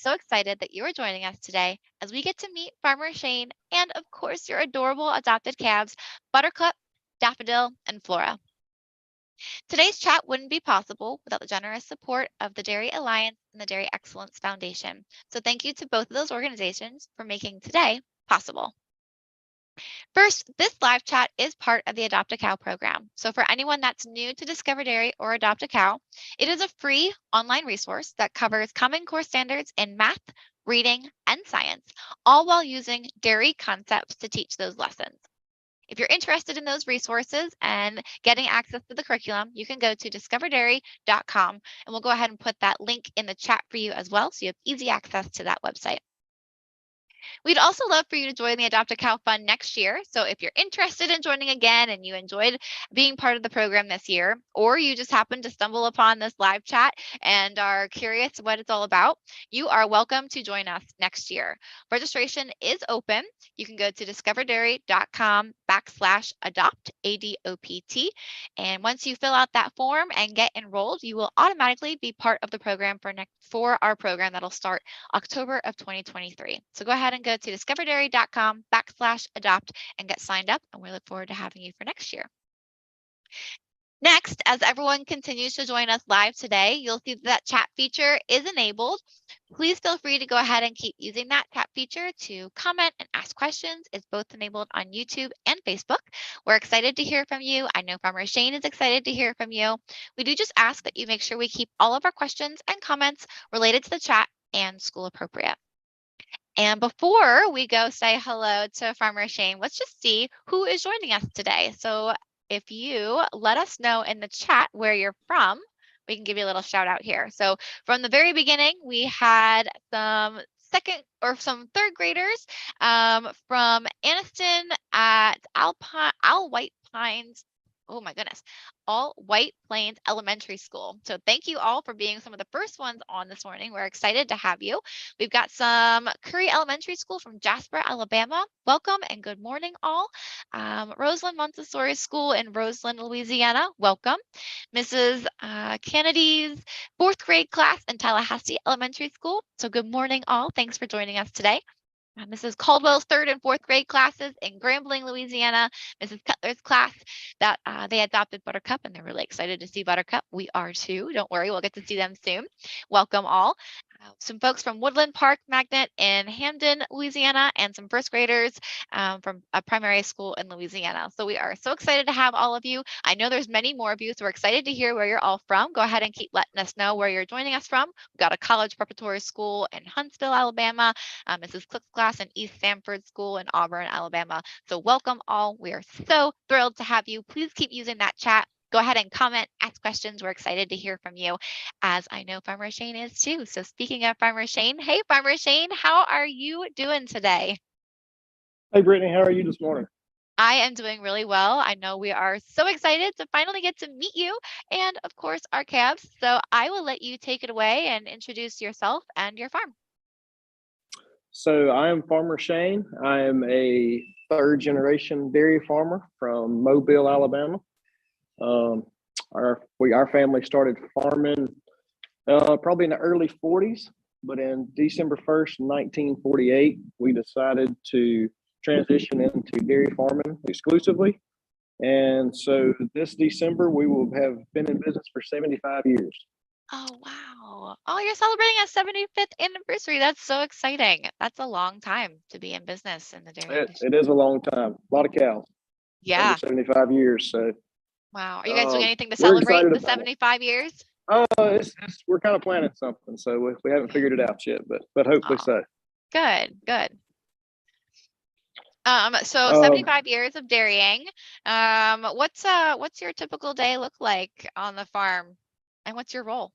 so excited that you are joining us today as we get to meet Farmer Shane and, of course, your adorable adopted calves, Buttercup, Daffodil, and Flora. Today's chat wouldn't be possible without the generous support of the Dairy Alliance and the Dairy Excellence Foundation. So thank you to both of those organizations for making today possible. First, this live chat is part of the Adopt a Cow program. So for anyone that's new to Discover Dairy or Adopt a Cow, it is a free online resource that covers Common Core standards in math, reading, and science, all while using dairy concepts to teach those lessons. If you're interested in those resources and getting access to the curriculum, you can go to discoverdairy.com, and we'll go ahead and put that link in the chat for you as well, so you have easy access to that website. We'd also love for you to join the Adopt a Cow Fund next year. So if you're interested in joining again and you enjoyed being part of the program this year, or you just happened to stumble upon this live chat and are curious what it's all about, you are welcome to join us next year. Registration is open. You can go to discoverdairy.com/adopt, ADOPT. And once you fill out that form and get enrolled, you will automatically be part of the program for our program that'll start October of 2023. So go ahead and go to discoverdairy.com/adopt and get signed up. And we look forward to having you for next year. Next, as everyone continues to join us live today, you'll see that chat feature is enabled. Please feel free to go ahead and keep using that chat feature to comment and ask questions. It's both enabled on YouTube and Facebook. We're excited to hear from you. I know Farmer Shane is excited to hear from you. We do just ask that you make sure we keep all of our questions and comments related to the chat and school appropriate. And before we go say hello to Farmer Shane, let's just see who is joining us today. So if you let us know in the chat where you're from, we can give you a little shout out here. So from the very beginning, we had some third graders from Anniston at All White Pines. Oh my goodness, All White Plains Elementary School. So thank you all for being some of the first ones on this morning. We're excited to have you. We've got some Curry Elementary School from Jasper, Alabama. Welcome and good morning all. Roseland Montessori School in Roseland, Louisiana. Welcome. Mrs. Kennedy's fourth grade class in Tallahassee Elementary School. So good morning all. Thanks for joining us today. Mrs. Caldwell's third and fourth grade classes in Grambling, Louisiana. Mrs. Cutler's class that they adopted Buttercup, and they're really excited to see Buttercup. We are too. Don't worry, we'll get to see them soon. Welcome all. Some folks from Woodland Park Magnet in Hamden, Louisiana, and some first graders from a primary school in Louisiana. So we are so excited to have all of you. I know there's many more of you, so we're excited to hear where you're all from. Go ahead and keep letting us know where you're joining us from. We've got a college preparatory school in Huntsville, Alabama, Mrs. Cook's class in East Sanford School in Auburn, Alabama. So welcome all. We are so thrilled to have you. Please keep using that chat. Go ahead and comment, ask questions. We're excited to hear from you, as I know Farmer Shane is too. So speaking of Farmer Shane, hey Farmer Shane, how are you doing today? Hey Brittany, how are you this morning? I am doing really well. I know we are so excited to finally get to meet you and of course our calves. So I will let you take it away and introduce yourself and your farm. So I am Farmer Shane. I am a third generation dairy farmer from Mobile, Alabama. Our family started farming probably in the early 40s, but in December 1st, 1948, we decided to transition into dairy farming exclusively. And so this December, we will have been in business for 75 years. Oh, wow. Oh, you're celebrating a 75th anniversary. That's so exciting. That's a long time to be in business in the dairy industry. It is a long time. A lot of cows. Yeah. 75 years. So wow. Are you guys doing anything to celebrate the 75 years? We're kind of planning something. So we haven't figured it out yet, but hopefully so. Good. So 75 years of dairying. What's your typical day look like on the farm, and what's your role?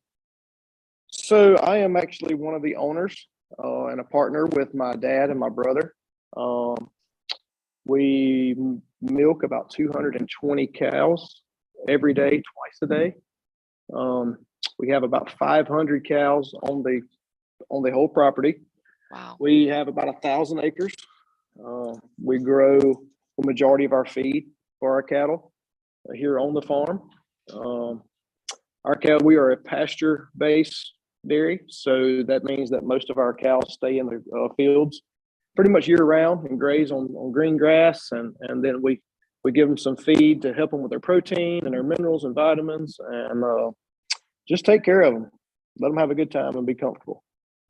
So I am actually one of the owners and a partner with my dad and my brother. We milk about 220 cows every day, twice a day. We have about 500 cows on the whole property. Wow. We have about 1,000 acres. We grow the majority of our feed for our cattle here on the farm. We are a pasture-based dairy. So that means that most of our cows stay in the fields pretty much year round and graze on green grass. And then we give them some feed to help them with their protein and their minerals and vitamins, and just take care of them. Let them have a good time and be comfortable.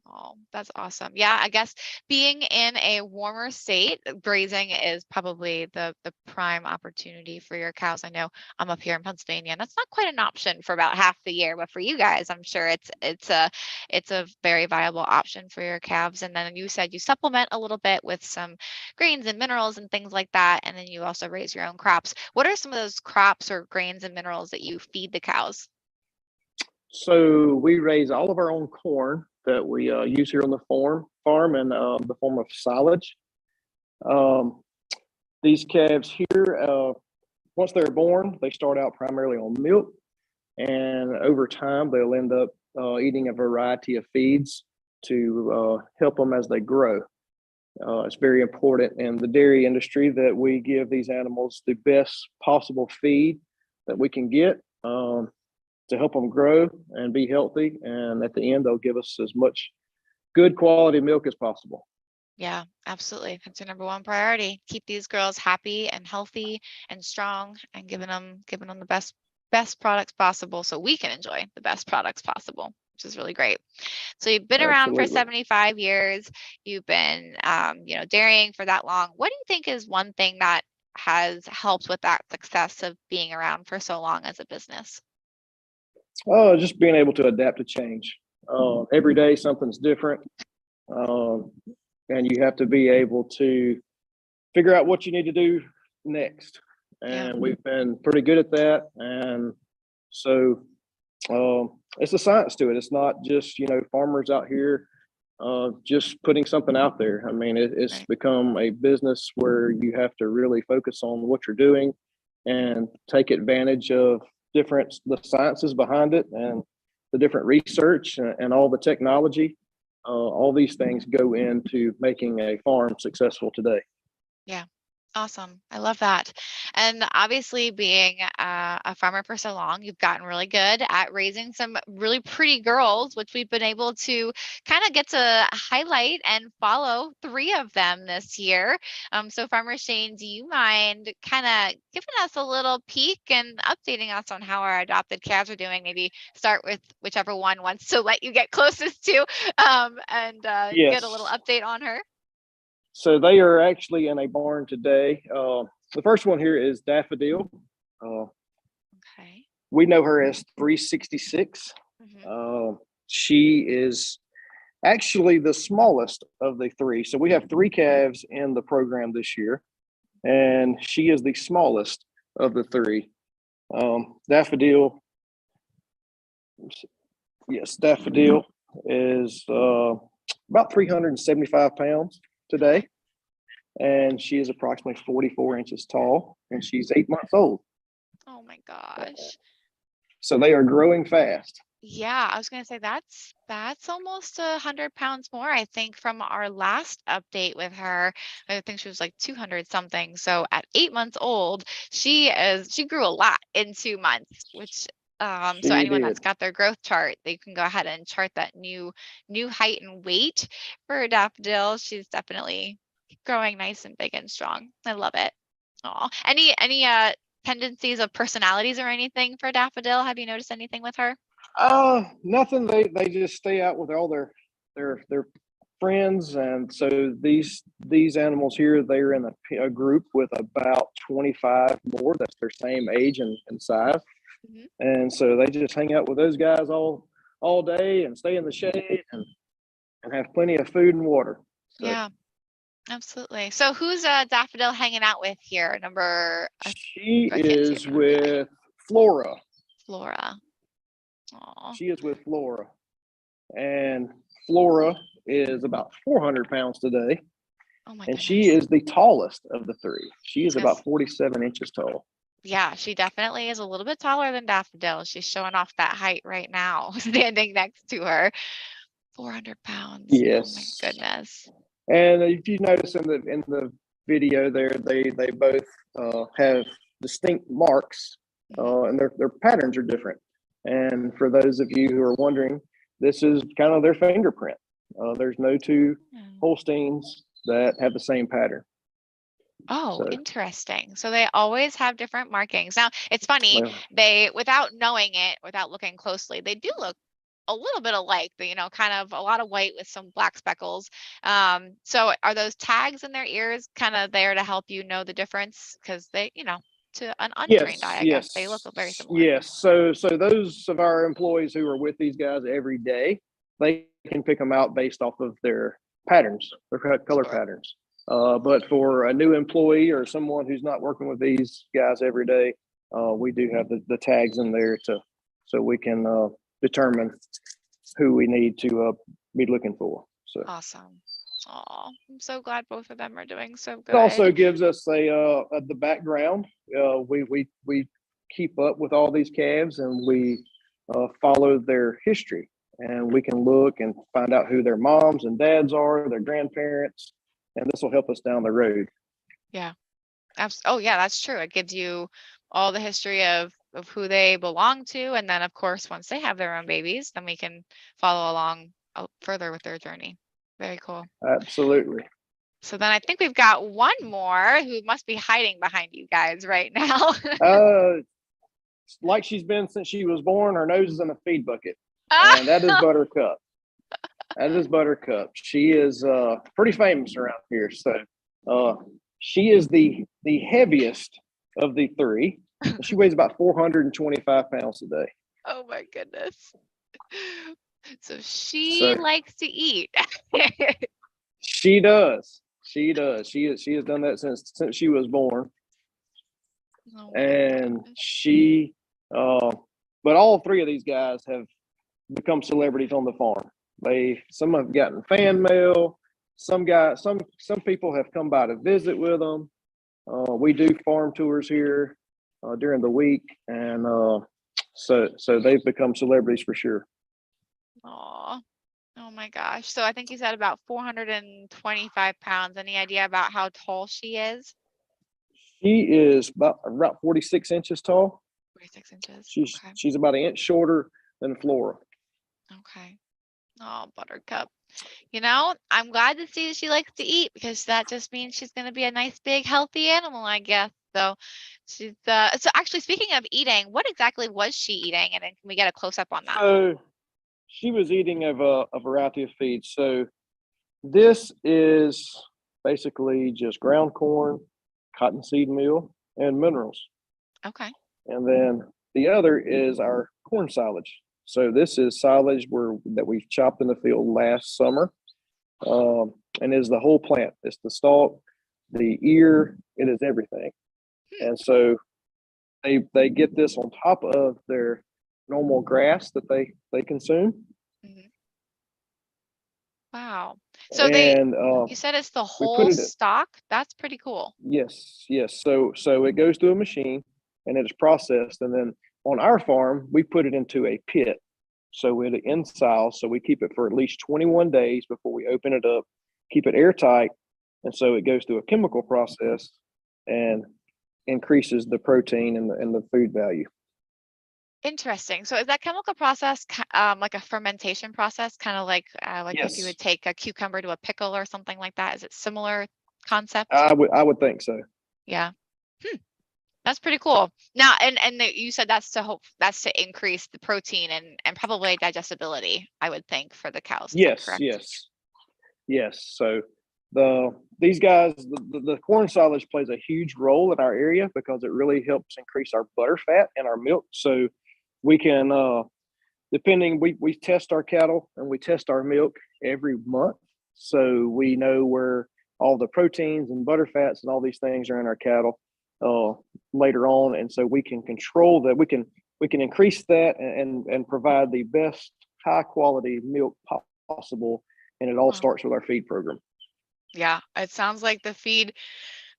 Oh, that's awesome. Yeah, I guess being in a warmer state, grazing is probably the prime opportunity for your cows. I know I'm up here in Pennsylvania, and that's not quite an option for about half the year, but for you guys, I'm sure it's a very viable option for your calves. And then you said you supplement a little bit with some grains and minerals and things like that, and then you also raise your own crops. What are some of those crops or grains and minerals that you feed the cows? So we raise all of our own corn that we use here on the farm in the form of silage. Um, these calves here, once they're born, they start out primarily on milk, and over time they'll end up eating a variety of feeds to help them as they grow. It's very important in the dairy industry that we give these animals the best possible feed that we can get. To help them grow and be healthy. And at the end, they'll give us as much good quality milk as possible. Yeah, absolutely. That's your number one priority. Keep these girls happy and healthy and strong, and giving them the best products possible so we can enjoy the best products possible, which is really great. So you've been around for Absolutely. 75 years. You've been dairying for that long. What do you think is one thing that has helped with that success of being around for so long as a business? Just being able to adapt to change. Every day something's different. And you have to be able to figure out what you need to do next. And we've been pretty good at that. And so it's a science to it. It's not just, farmers out here just putting something out there. I mean, it's become a business where you have to really focus on what you're doing and take advantage of the sciences behind it and the different research and all the technology. All these things go into making a farm successful today. Yeah. Awesome. I love that. And obviously, being a farmer for so long, you've gotten really good at raising some really pretty girls, which we've been able to kind of get to highlight and follow 3 of them this year. So Farmer Shane, do you mind kind of giving us a little peek and updating us on how our adopted calves are doing? Maybe start with whichever one wants to let you get closest to, and get a little Yes. update on her. So they are actually in a barn today. The first one here is Daffodil. Okay. We know her as 366. She is actually the smallest of the 3. So we have 3 calves in the program this year, and she is the smallest of the 3. Daffodil is about 375 pounds today, and she is approximately 44 inches tall, and she's 8 months old. Oh my gosh. So they are growing fast. Yeah, I was gonna say that's almost 100 pounds more, I think, from our last update with her. I think she was like 200 something. So at 8 months old, she grew a lot in 2 months, which so anyone that's got their growth chart, they can go ahead and chart that new height and weight for Daffodil. She's definitely growing nice and big and strong. I love it. Oh, any tendencies of personalities or anything for Daffodil? Have you noticed anything with her? Nothing. They just stay out with all their friends, and so these animals here, they're in a group with about 25 more that's their same age and size, and so they just hang out with those guys all day and stay in the shade and have plenty of food and water. So, Yeah, absolutely. So who's Daffodil hanging out with here? she I can't see is it from here. with Flora. Flora. Aw. She is with Flora, and Flora is about 400 pounds today. Oh my And goodness. she is the tallest of the 3. She is Yes. about 47 inches tall. Yeah, she definitely is a little bit taller than Daffodil. She's showing off that height right now, standing next to her. 400 pounds. Yes. Oh my goodness. And if you notice in the video there, they both have distinct marks, and their patterns are different. And for those of you who are wondering, this is kind of their fingerprint. There's no two Hmm. Holsteins that have the same pattern. Oh, So, interesting. So they always have different markings. Now, it's funny, well, they, without knowing it, without looking closely, they do look a little bit alike, but, kind of a lot of white with some black speckles. So are those tags in their ears kind of there to help you know the difference? Because they, to an untrained eye, yes, I guess they look very yes, similar. yes. So those of our employees who are with these guys every day, they can pick them out based off of their patterns, their color Sure. patterns. But for a new employee or someone who's not working with these guys every day, we do have the tags in there so we can determine who we need to be looking for. So Awesome. Oh, I'm so glad both of them are doing so it also good. gives us the background. We keep up with all these calves and we follow their history, and we can look and find out who their moms and dads are, their grandparents, and this will help us down the road. Yeah. Oh, yeah, that's true. It gives you all the history of who they belong to, and then of course, once they have their own babies, then we can follow along further with their journey. Very cool. Absolutely. So then I think we've got one more who must be hiding behind you guys right now. Uh, like she's been since she was born, her nose is in a feed bucket, Ah, and that is Buttercup. That is Buttercup. She is pretty famous around here. So she is the heaviest of the three. She weighs about 425 pounds a day. oh my goodness. So she So likes to eat. she does. She does. She has done that since she was born, Oh my and gosh. she. But all three of these guys have become celebrities on the farm. Some have gotten fan mail. Some people have come by to visit with them. We do farm tours here during the week, and so they've become celebrities for sure. Aw. Oh my gosh. So I think you said about 425 pounds. Any idea about how tall she is? She is about 46 inches tall. 46 inches. She's Okay. she's about an inch shorter than Flora. Okay. Oh, Buttercup. I'm glad to see that she likes to eat because that just means she's going to be a nice, big, healthy animal, I guess. So so actually speaking of eating, what exactly was she eating? And then can we get a close up on that? So she was eating of a variety of feeds. So this is basically just ground corn, cottonseed meal, and minerals. Okay. And then the other is our corn silage. So this is silage that we chopped in the field last summer, and is the whole plant. It's the stalk, the ear, it is everything. Hmm. And so they get this on top of their normal grass that they consume. Mhm. Wow. So And you said it's the we put whole it stock? That's pretty cool. yes. So it goes through a machine and it is processed, and then on our farm we put it into a pit. So it ensiles, so we keep it for at least 21 days before we open it up, keep it airtight, and so it goes through a chemical process and increases the protein and the food value. Interesting. So is that chemical process like a fermentation process, kind of like if you Yes, would take a cucumber to a pickle or something like that? Is it similar concept? I would think so. Yeah. Hmm. That's pretty cool. Now, and you said that's to increase the protein and probably digestibility, I would think, for the cows. Is that Yes, correct? yes. So these guys, the corn silage plays a huge role in our area because it really helps increase our butter fat and our milk. So we can we test our cattle and we test our milk every month, so we know where all the proteins and butter fats and all these things are in our cattle uh, later on, and so we can control that. We can increase that and provide the best high quality milk possible, and it all Wow. starts with our feed program. Yeah, it sounds like the feed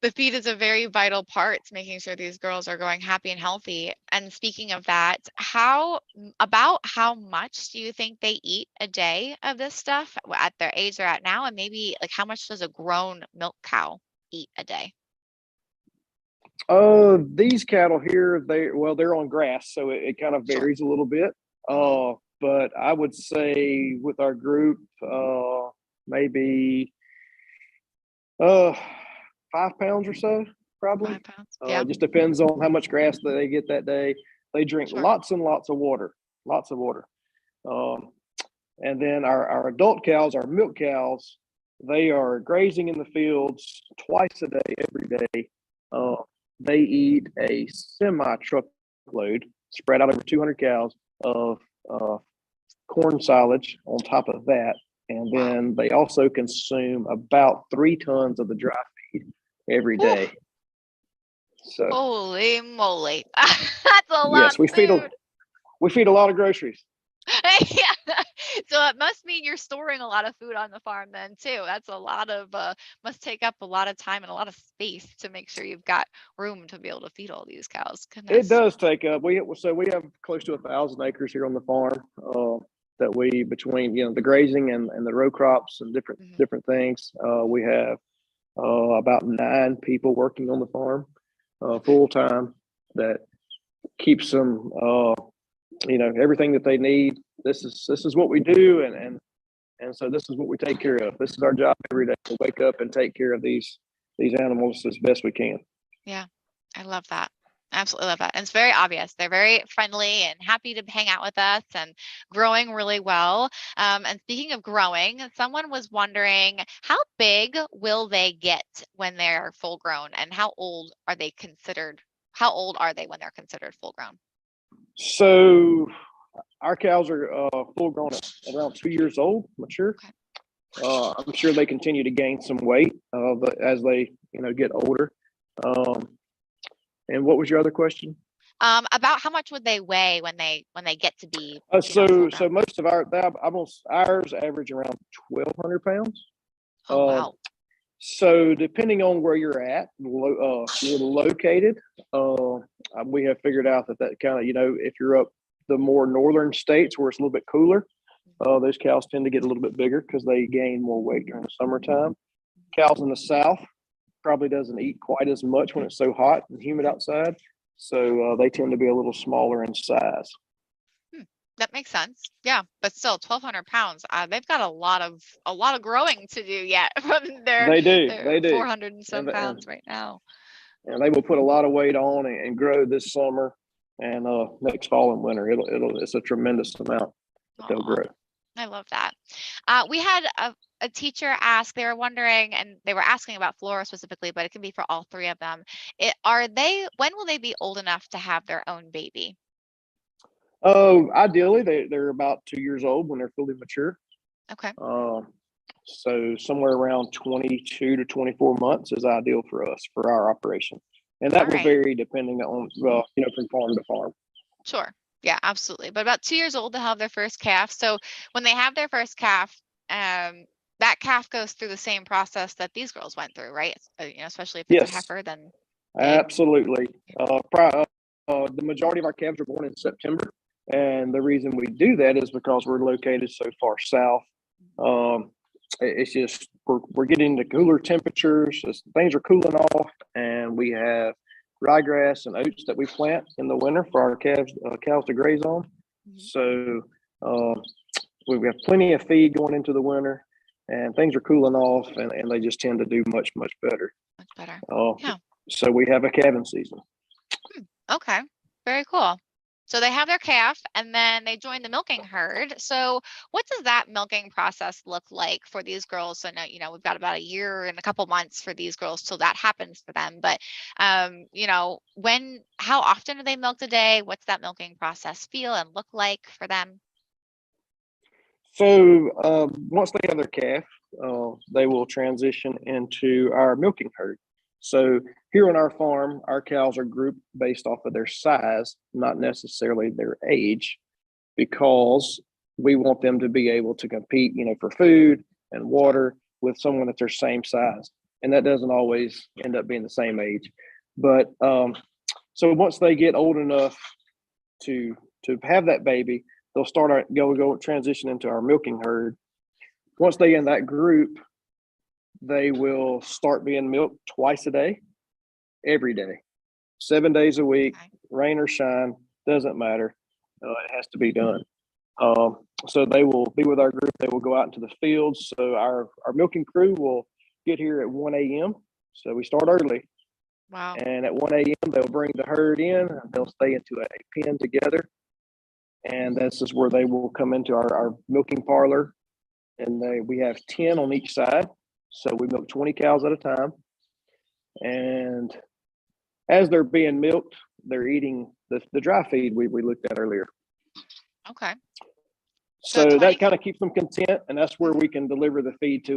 is a very vital part to making sure these girls are growing happy and healthy. And speaking of that, about how much do you think they eat a day of this stuff at their age they're at now? And maybe like how much does a grown milk cow eat a day? These cattle here, they're on grass, so it kind of Sure. varies a little bit. Hmm. but I would say with our group, maybe 5 pounds or so, probably. 5 pounds. Yeah, It just depends on how much grass that they get that day. They drink sure. lots and lots of water, lots of water. And then our adult cows, our milk cows, they are grazing in the fields twice a day, every day. They eat a semi truckload spread out over 200 cows of corn silage on top of that. And then they also consume about 3 tons of the dry feed every day. So holy moly. That's a lot yes, of food. we feed a lot of groceries. Yeah. So it must mean you're storing a lot of food on the farm then too. That's a lot of must take up a lot of time and a lot of space to make sure you've got room to be able to feed all these cows. It Goodness. does take up. We have close to 1,000 acres here on the farm that we between the grazing and the row crops and different things. We have about 9 people working on the farm full time that keeps them everything that they need. This is what we do, and so this is what we take care of. This is our job every day, to wake up and take care of these animals as best we can. Yeah, I love that. Absolutely love that. And it's very obvious. They're very friendly and happy to hang out with us and growing really well. And speaking of growing, someone was wondering, how big will they get when they're full grown, and how old are they considered? How old are they when they're considered full grown? So our cows are full grown at around 2 years old, mature. Okay. I'm sure they continue to gain some weight as they get older. And what was your other question? About how much would they weigh when they get to be, So full grown? most of ours average around 1,200 pounds. Oh, wow. So depending on where you're at, you're located, we have figured out that kind of if you're up the more northern states where it's a little bit cooler, those cows tend to get a little bit bigger because they gain more weight during the summertime. Cows in the south probably doesn't eat quite as much when it's so hot and humid outside, so they tend to be a little smaller in size. That makes sense. Yeah, but still, 1,200 pounds. They've got a lot of growing to do yet from their They do, 400 and some pounds right now. and they will put a lot of weight on and grow this summer and next fall and winter. It's a tremendous amount that they'll Aw, grow. I love that. We had a teacher ask. They were wondering, and they were asking about Flora specifically, but it can be for all three of them. When will they be old enough to have their own baby? Oh, ideally, they're about 2 years old when they're fully mature. Okay. So somewhere around 22 to 24 months is ideal for us for our operation, and that All will right. vary depending on from farm to farm. Sure. Yeah, absolutely. But about 2 years old, they'll have their first calf. So when they have their first calf, that calf goes through the same process that these girls went through, right? Especially if it's a Yes, heifer, then they. absolutely. The majority of our calves are born in September, and the reason we do that is because we're located so far south. It's just we're getting to cooler temperatures. Things are cooling off, and we have ryegrass and oats that we plant in the winter for our cows to graze on. So we have plenty of feed going into the winter, and things are cooling off, and they just tend to do much better. Much better. Uh, Yeah. so we have a calving season. Okay. Very cool. So they have their calf and then they join the milking herd. So what does that milking process look like for these girls? So now, we've got about a year and a couple months for these girls till that happens for them. But, how often do they milk a day? What's that milking process feel and look like for them? So once they have their calf, they will transition into our milking herd. So here on our farm, our cows are grouped based off of their size, not necessarily their age, because we want them to be able to compete, for food and water with someone that's their same size. And that doesn't always end up being the same age. But so once they get old enough to have that baby, they'll go transition into our milking herd. Once they in that group, they will start being milked twice a day, every day, 7 days a week, Okay. rain or shine, doesn't matter. It has to be done. So they will be with our group. They will go out into the fields. So our milking crew will get here at 1 a.m. So we start early. Wow. And at 1 a.m., they'll bring the herd in and they'll stay into a pen together. And this is where they will come into our milking parlor. And we have 10 on each side. So we milk 20 cows at a time. And as they're being milked, they're eating the dry feed we looked at earlier. Okay. So that kind of keeps them content, and that's where we can deliver the feed to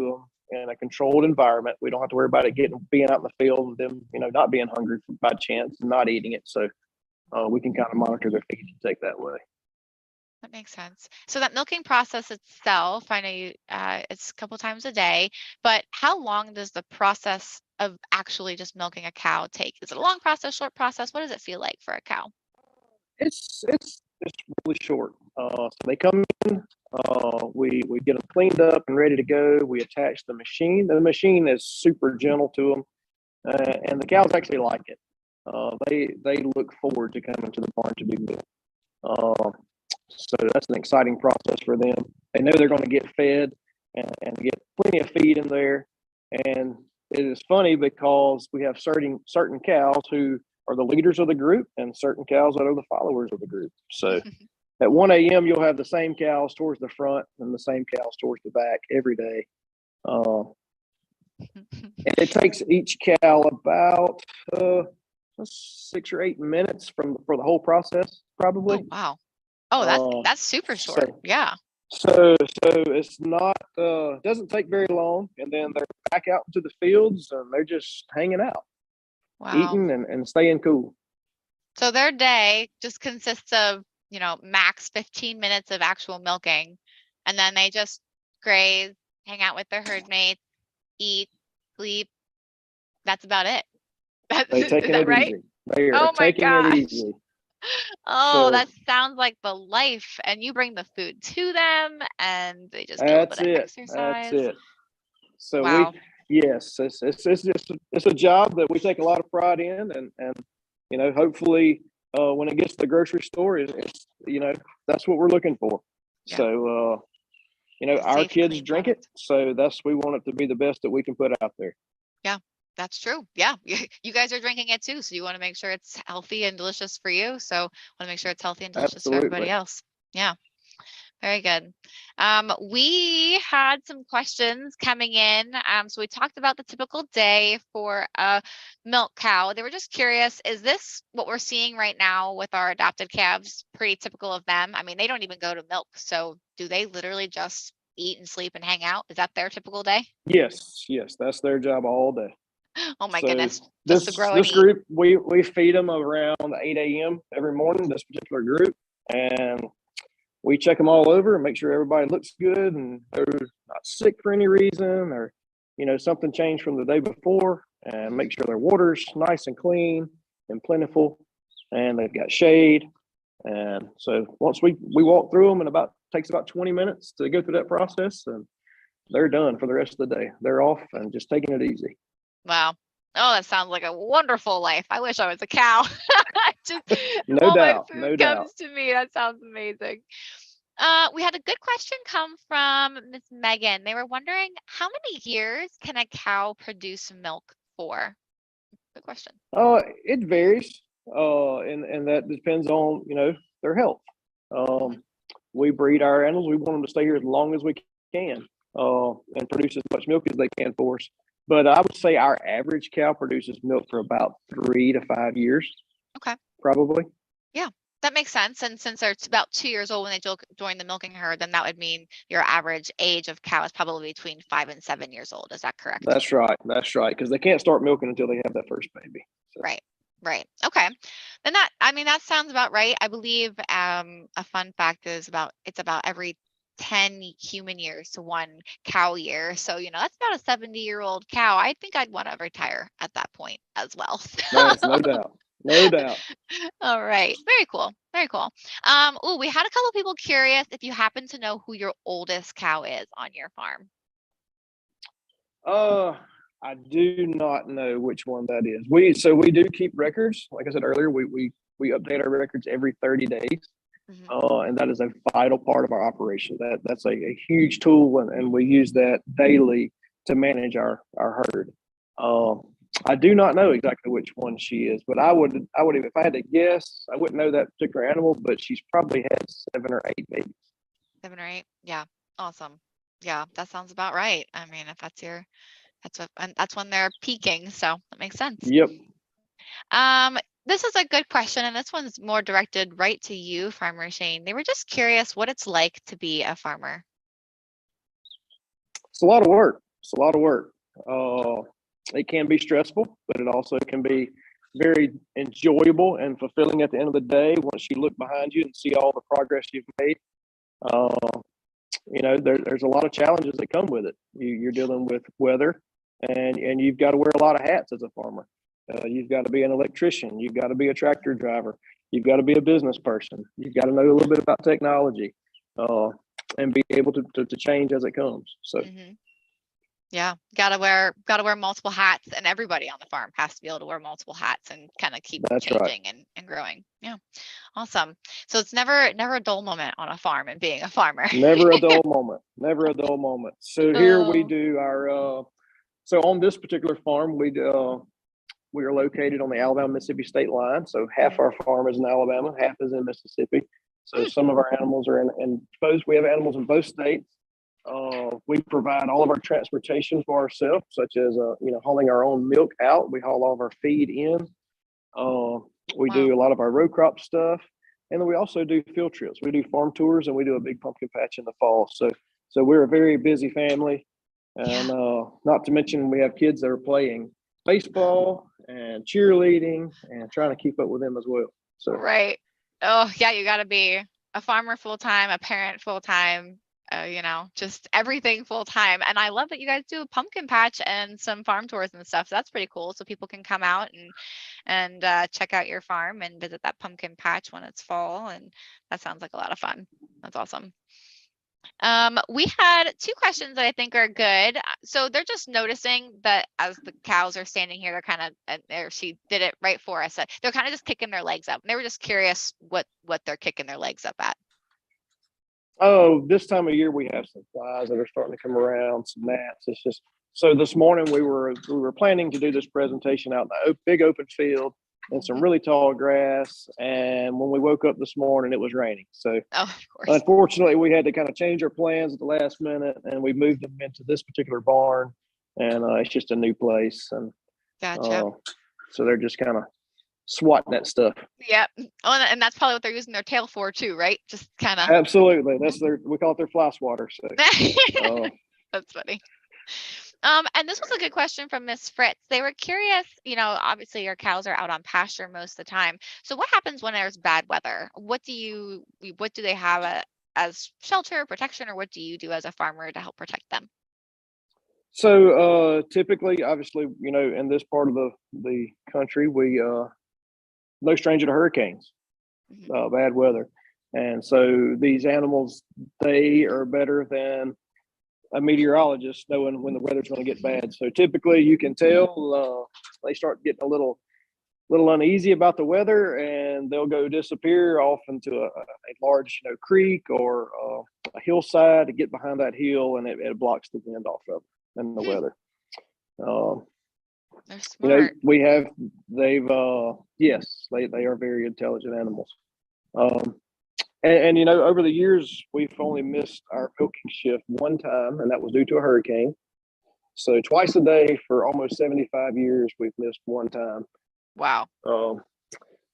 them in a controlled environment. We don't have to worry about it being out in the field and them, not being hungry by chance and not eating it. So we can kind of monitor their feed and take that way. That makes sense. So that milking process itself, I know it's a couple times a day, but how long does the process of actually just milking a cow take? Is it a long process, short process? What does it feel like for a cow? It's really short. So they come in, we get them cleaned up and ready to go. We attach the machine. The machine is super gentle to them, and the cows actually like it. They look forward to coming to the barn to be milked. So that's an exciting process for them. They know they're going to get fed and get plenty of feed in there. And it is funny because we have certain cows who are the leaders of the group and certain cows that are the followers of the group. So at 1 a.m., you'll have the same cows towards the front and the same cows towards the back every day. And it takes each cow about 6 or 8 minutes for the whole process, probably. Oh, wow. Oh, that's super short. Yeah. So it's not doesn't take very long, and then they're back out into the fields and they're just hanging out, eating and staying cool. So their day just consists of, max 15 minutes of actual milking, and then they just graze, hang out with their herd mates, eat, sleep. That's about it. They're taking it right? easy. They are taking it easy. Oh, that sounds like the life. And you bring the food to them and they just get a little bit of exercise. That's it. So wow. Yes, it's a job that we take a lot of pride in, and hopefully when it gets to the grocery store, it's that's what we're looking for. Yeah. So our kids drink it, so we want it to be the best that we can put out there. Yeah. That's true. Yeah. You guys are drinking it too. So you want to make sure it's healthy and delicious for you. So want to make sure it's healthy and delicious for everybody else. Yeah. Very good. We had some questions coming in. So we talked about the typical day for a milk cow. They were just curious, is this what we're seeing right now with our adopted calves pretty typical of them? I mean, they don't even go to milk. So do they literally just eat and sleep and hang out? Is that their typical day? Yes. That's their job all day. Oh my goodness. This group, we feed them around 8 a.m. every morning, this particular group. And we check them all over and make sure everybody looks good and they're not sick for any reason, or, something changed from the day before, and make sure their water's nice and clean and plentiful and they've got shade. And so once we walk through them, and takes about 20 minutes to go through that process, and they're done for the rest of the day. They're off and just taking it easy. Wow. Oh, that sounds like a wonderful life. I wish I was a cow. No doubt. Comes to me. That sounds amazing. We had a good question come from Miss Megan. They were wondering, how many years can a cow produce milk for? Good question. It varies. And that depends on, their health. We breed our animals. We want them to stay here as long as we can, and produce as much milk as they can for us. But I would say our average cow produces milk for about 3 to 5 years. Okay. Probably. Yeah, that makes sense. And since they're about 2 years old when they join the milking herd, then that would mean your average age of cow is probably between 5 and 7 years old. Is that correct? That's right. Because they can't start milking until they have that first baby. So. Right. Okay. Then that sounds about right. I believe a fun fact is it's about every 10 human years to 1 cow year. So, that's about a 70-year-old cow. I think I'd want to retire at that point as well. That's no doubt. No doubt. All right. Very cool. Very cool. We had a couple of people curious if you happen to know who your oldest cow is on your farm. I do not know which one that is. We do keep records. Like I said earlier, we update our records every 30 days. And that is a vital part of our operation. That's a huge tool, and we use that daily to manage our herd. I do not know exactly which one she is, but I would if I had to guess, I wouldn't know that particular animal, but she's probably had 7 or 8 babies. 7 or 8. Yeah. Awesome. Yeah, that sounds about right. I mean, if that's when they're peaking, so that makes sense. Yep. This is a good question, and this one's more directed right to you, Farmer Shane. They were just curious what it's like to be a farmer. It's a lot of work. It's a lot of work. It can be stressful, but it also can be very enjoyable and fulfilling at the end of the day once you look behind you and see all the progress you've made. There's a lot of challenges that come with it. You're dealing with weather, and you've got to wear a lot of hats as a farmer. You've got to be an electrician. You've got to be a tractor driver. You've got to be a business person. You've got to know a little bit about technology, and be able to change as it comes. So. Yeah, gotta wear multiple hats, and everybody on the farm has to be able to wear multiple hats and kind of keep That's changing right. and growing. Yeah, awesome. So it's never a dull moment on a farm and being a farmer. Never a dull moment. Never a dull moment. So here we Oh. do our. So on this particular farm, we are located on the Alabama-Mississippi state line. So half our farm is in Alabama, half is in Mississippi. So some of our animals are in both. We have animals in both states. We provide all of our transportation for ourselves, such as hauling our own milk out. We haul all of our feed in. We do a lot of our row crop stuff, and then we also do field trips. We do farm tours, and we do a big pumpkin patch in the fall. So we're a very busy family, and not to mention we have kids that are playing baseball and cheerleading and trying to keep up with them as well. So Right. Oh yeah, you got to be a farmer full time, a parent full time. Just everything full time. And I love that you guys do a pumpkin patch and some farm tours and stuff. So that's pretty cool. So people can come out and check out your farm and visit that pumpkin patch when it's fall. And that sounds like a lot of fun. That's awesome. We had 2 questions that I think are good. So they're just noticing that as the cows are standing here, they're kind of, she did it right for us. They're kind of just kicking their legs up. They were just curious what they're kicking their legs up at. Oh, this time of year we have some flies that are starting to come around, some gnats. It's just so this morning we were planning to do this presentation out in the big open field and some really tall grass. And when we woke up this morning, it was raining. So of course, unfortunately, we had to kind of change our plans at the last minute, and we moved them into this particular barn. And it's just a new place, and gotcha. So they're just kind of swatting that stuff. Yep. Oh, and that's probably what they're using their tail for too, right? Just kind of. Absolutely. We call it their fly swatter. So That's funny. And this was a good question from Miss Fritz. They were curious, obviously your cows are out on pasture most of the time. So what happens when there's bad weather? What do they have as shelter, protection, or what do you do as a farmer to help protect them? So typically, obviously, in this part of the country, we no stranger to hurricanes, bad weather. And so these animals, they are better than a meteorologist knowing when the weather's going to get bad. So typically you can tell they start getting a little uneasy about the weather, and they'll go disappear off into a large creek or a hillside to get behind that hill, and it blocks the wind off of them and the weather. They're smart. Yes, they are very intelligent animals. And over the years, we've only missed our milking shift one time, and that was due to a hurricane. So twice a day for almost 75 years, we've missed one time. Wow.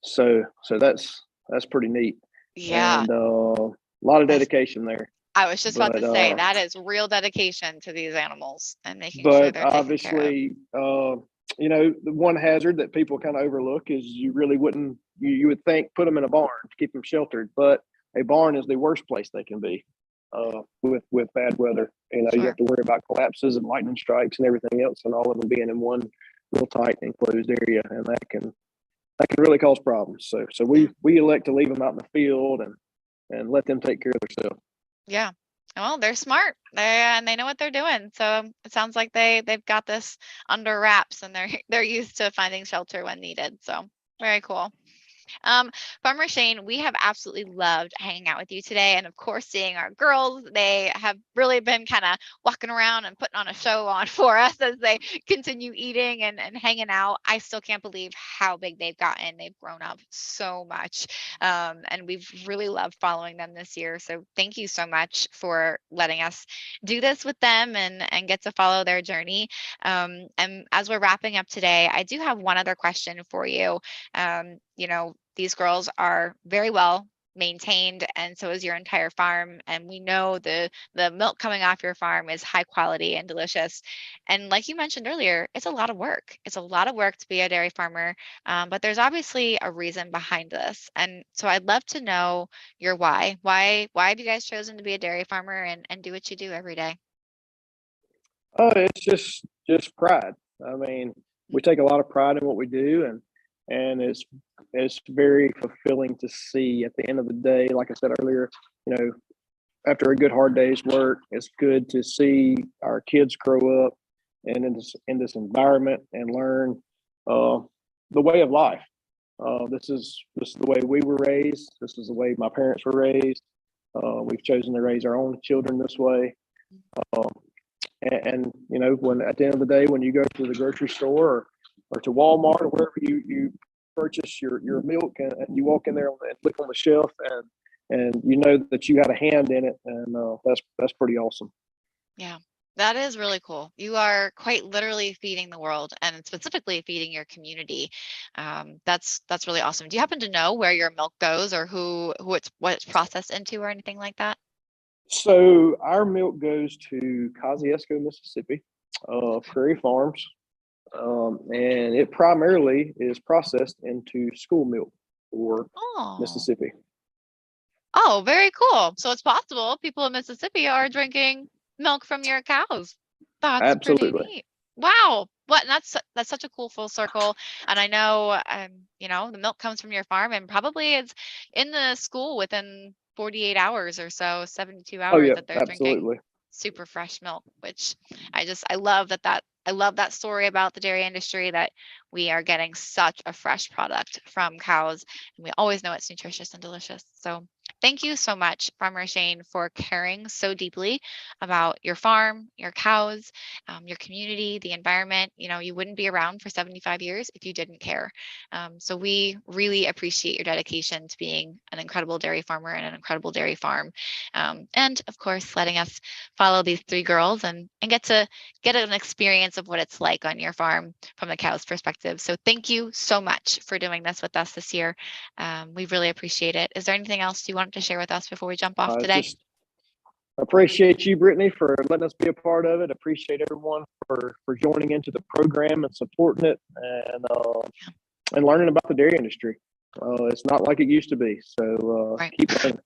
So that's pretty neat. Yeah. And a lot of dedication there. I was just about to say that is real dedication to these animals and making But sure they're taken care of. obviously, the one hazard that people kind of overlook is you really wouldn't, you would think put them in a barn to keep them sheltered, but a barn is the worst place they can be with bad weather. You have to worry about collapses and lightning strikes and everything else, and all of them being in one real tight enclosed area, and that can really cause problems. So we elect to leave them out in the field and let them take care of themselves. Yeah. Well, they're smart. They know what they're doing. So it sounds like they've got this under wraps, and they're used to finding shelter when needed. So very cool. Farmer Shane, we have absolutely loved hanging out with you today. And of course, seeing our girls, they have really been kind of walking around and putting on a show on for us as they continue eating and hanging out. I still can't believe how big they've gotten. They've grown up so much. And we've really loved following them this year. So thank you so much for letting us do this with them and get to follow their journey. And as we're wrapping up today, I do have one other question for you. These girls are very well maintained, and so is your entire farm. And we know the milk coming off your farm is high quality and delicious. And like you mentioned earlier, it's a lot of work. It's a lot of work to be a dairy farmer, but there's obviously a reason behind this. And so I'd love to know your why. Why have you guys chosen to be a dairy farmer and do what you do every day? Oh, it's just pride. I mean, we take a lot of pride in what we do, and it's very fulfilling to see at the end of the day. Like I said earlier, after a good hard day's work, it's good to see our kids grow up and in this environment and learn the way of life. This is the way we were raised. This is the way my parents were raised. We've chosen to raise our own children this way. Um, and when at the end of the day, when you go to the grocery store or to Walmart or wherever you purchase your milk, and you walk in there and look on the shelf, and you know that you had a hand in it, and that's pretty awesome. Yeah, that is really cool. You are quite literally feeding the world and specifically feeding your community. That's really awesome. Do you happen to know where your milk goes or what it's processed into or anything like that? So our milk goes to Kosciuszko, Mississippi, Prairie Farms, and it primarily is processed into school milk for Oh, Mississippi. oh, very cool. So it's possible people in Mississippi are drinking milk from your cows. That's pretty Absolutely. neat. Wow. What? And that's such a cool full circle. And I know, the milk comes from your farm and probably it's in the school within 48 hours or so, 72 Oh hours yeah, that they're drinking absolutely. super fresh milk, which I love I love that story about the dairy industry that we are getting such a fresh product from cows and we always know it's nutritious and delicious. So thank you so much, Farmer Shane, for caring so deeply about your farm, your cows, your community, the environment. You wouldn't be around for 75 years if you didn't care. So we really appreciate your dedication to being an incredible dairy farmer and an incredible dairy farm. And of course, letting us follow these three girls and get to get an experience of what it's like on your farm from the cow's perspective. So thank you so much for doing this with us this year. We really appreciate it. Is there anything else you wanted to share with us before we jump off today? Just appreciate you, Brittany, for letting us be a part of it. Appreciate everyone for joining into the program and supporting it, and learning about the dairy industry. It's not like it used to be. So Right. keep learning.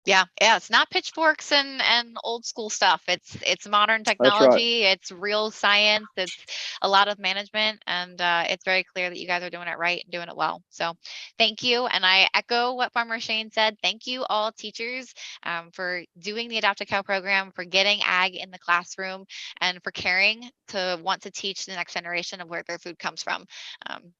Yeah, it's not pitchforks and old school stuff. It's modern That's right. technology, it's real science, it's a lot of management, and it's very clear that you guys are doing it right and doing it well. So thank you. And I echo what Farmer Shane said. Thank you all teachers for doing the Adopt a Cow program, for getting ag in the classroom, and for caring to want to teach the next generation of where their food comes from.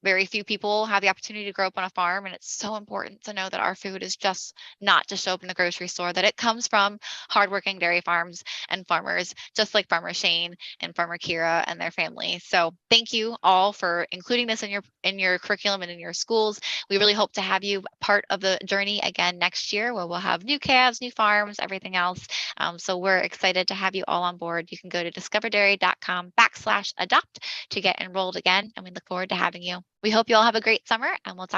Very few people have the opportunity to grow up on a farm, and it's so important to know that our food is just not to show up in the grocery store, that it comes from hardworking dairy farms and farmers, just like Farmer Shane and Farmer Kerra and their family. So thank you all for including this in your curriculum and in your schools. We really hope to have you part of the journey again next year, where we'll have new calves, new farms, everything else. So we're excited to have you all on board. You can go to discoverdairy.com/adopt to get enrolled again, and we look forward to having you. We hope you all have a great summer, and we'll talk